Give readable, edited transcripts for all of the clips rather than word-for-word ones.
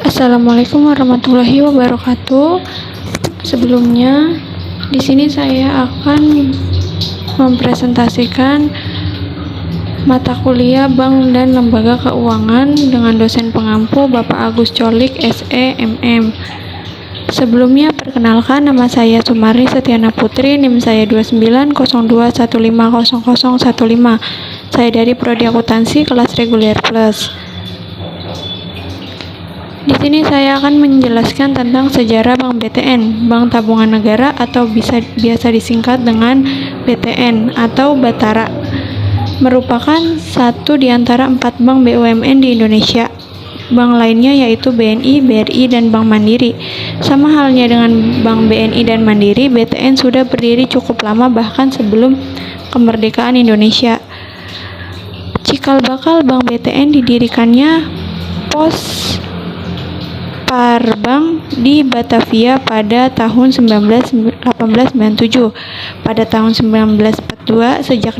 Assalamualaikum warahmatullahi wabarakatuh. Sebelumnya, di sini saya akan mempresentasikan mata kuliah Bank dan Lembaga Keuangan dengan dosen pengampu Bapak Agus Colik, SE, MM. Sebelumnya, perkenalkan, nama saya Sumarni Setiana Putri, NIM saya 2902150015. Saya dari Prodi Akuntansi kelas reguler plus. Di sini saya akan menjelaskan tentang sejarah Bank BTN, Bank Tabungan Negara atau biasa disingkat dengan BTN atau Batara. Merupakan satu di antara 4 bank BUMN di Indonesia. Bank lainnya yaitu BNI, BRI, dan Bank Mandiri. Sama halnya dengan Bank BNI dan Mandiri, BTN sudah berdiri cukup lama bahkan sebelum kemerdekaan Indonesia. Cikal bakal Bank BTN didirikannya Pos Parbank di Batavia pada tahun 1897. Pada tahun 1942, sejak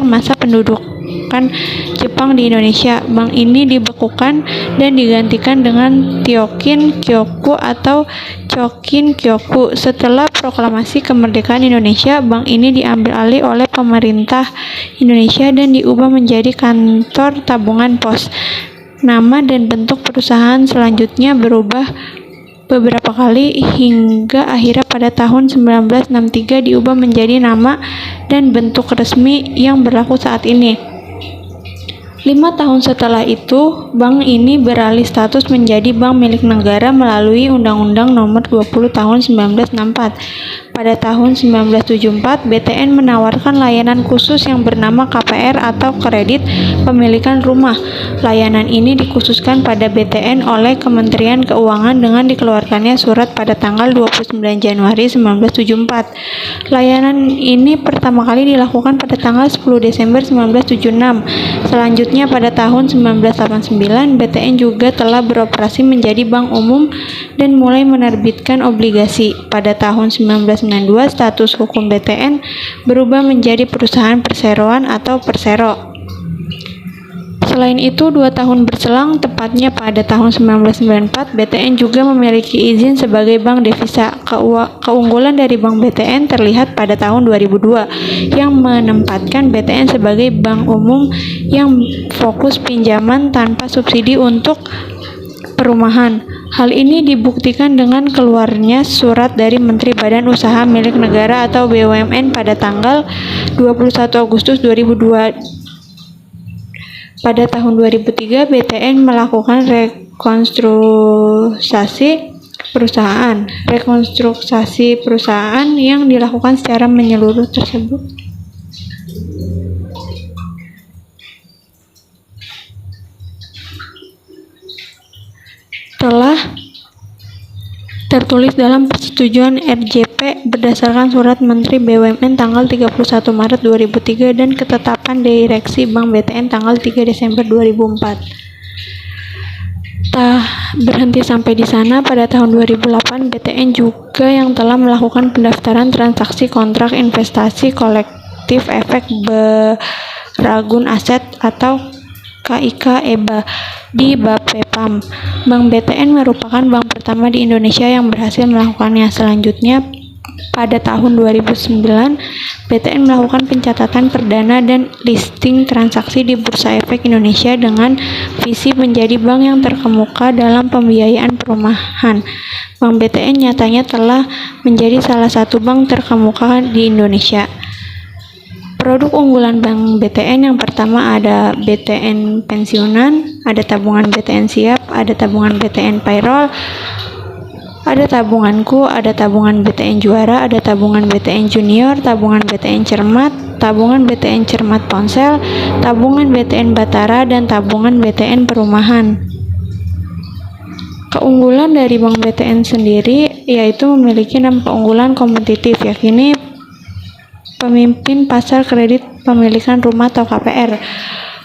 masa pendudukan Jepang di Indonesia, bank ini dibekukan dan digantikan dengan Tyokin Kyoku atau Chokin Kyoku. Setelah proklamasi kemerdekaan Indonesia, bank ini diambil alih oleh pemerintah Indonesia dan diubah menjadi kantor tabungan pos. Nama dan bentuk perusahaan selanjutnya berubah beberapa kali hingga akhirnya pada tahun 1963 diubah menjadi nama dan bentuk resmi yang berlaku saat ini. 5 tahun setelah itu, bank ini beralih status menjadi bank milik negara melalui Undang-Undang Nomor 20 Tahun 1964. Pada tahun 1974, BTN menawarkan layanan khusus yang bernama KPR atau Kredit Pemilikan Rumah. Layanan ini dikhususkan pada BTN oleh Kementerian Keuangan dengan dikeluarkannya surat pada tanggal 29 Januari 1974. Layanan ini pertama kali dilakukan pada tanggal 10 Desember 1976. Selanjutnya pada tahun 1989, BTN juga telah beroperasi menjadi bank umum dan mulai menerbitkan obligasi. Pada tahun 1992, status hukum BTN berubah menjadi perusahaan perseroan atau persero. Selain itu, 2 tahun berselang, tepatnya pada tahun 1994, BTN juga memiliki izin sebagai bank devisa. Keunggulan dari Bank BTN terlihat pada tahun 2002, yang menempatkan BTN sebagai bank umum yang fokus pinjaman tanpa subsidi untuk perumahan. Hal ini dibuktikan dengan keluarnya surat dari Menteri Badan Usaha Milik Negara atau BUMN pada tanggal 21 Agustus 2002. Pada tahun 2003, BTN melakukan rekonstruksi perusahaan yang dilakukan secara menyeluruh tersebut telah tertulis dalam persetujuan RJP berdasarkan surat Menteri BUMN tanggal 31 Maret 2003 dan ketetapan Direksi Bank BTN tanggal 3 Desember 2004. Berhenti sampai di sana, pada tahun 2008 BTN juga yang telah melakukan pendaftaran transaksi kontrak investasi kolektif efek beragun aset atau KIK EBA di Bapepam. Bank BTN merupakan bank pertama di Indonesia yang berhasil melakukannya. Selanjutnya, pada tahun 2009, BTN melakukan pencatatan perdana dan listing transaksi di Bursa Efek Indonesia dengan visi menjadi bank yang terkemuka dalam pembiayaan perumahan. Bank BTN nyatanya telah menjadi salah satu bank terkemuka di Indonesia. Produk unggulan Bank BTN yang pertama ada BTN Pensiunan, ada tabungan BTN Siap, ada tabungan BTN Payroll, ada tabunganku, ada tabungan BTN Juara, ada tabungan BTN Junior, tabungan BTN Cermat, tabungan BTN Cermat Ponsel, tabungan BTN Batara, dan tabungan BTN Perumahan. Keunggulan dari Bank BTN sendiri yaitu memiliki 6 keunggulan kompetitif, yakni pemimpin pasar kredit pemilikan rumah atau KPR,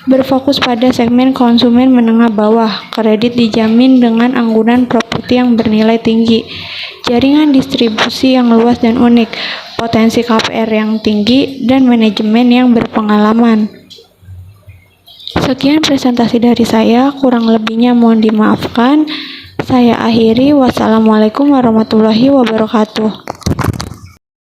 berfokus pada segmen konsumen menengah bawah, kredit dijamin dengan anggunan properti yang bernilai tinggi, jaringan distribusi yang luas dan unik, potensi KPR yang tinggi, dan manajemen yang berpengalaman. Sekian presentasi dari saya, kurang lebihnya mohon dimaafkan. Saya akhiri. Wassalamualaikum warahmatullahi wabarakatuh.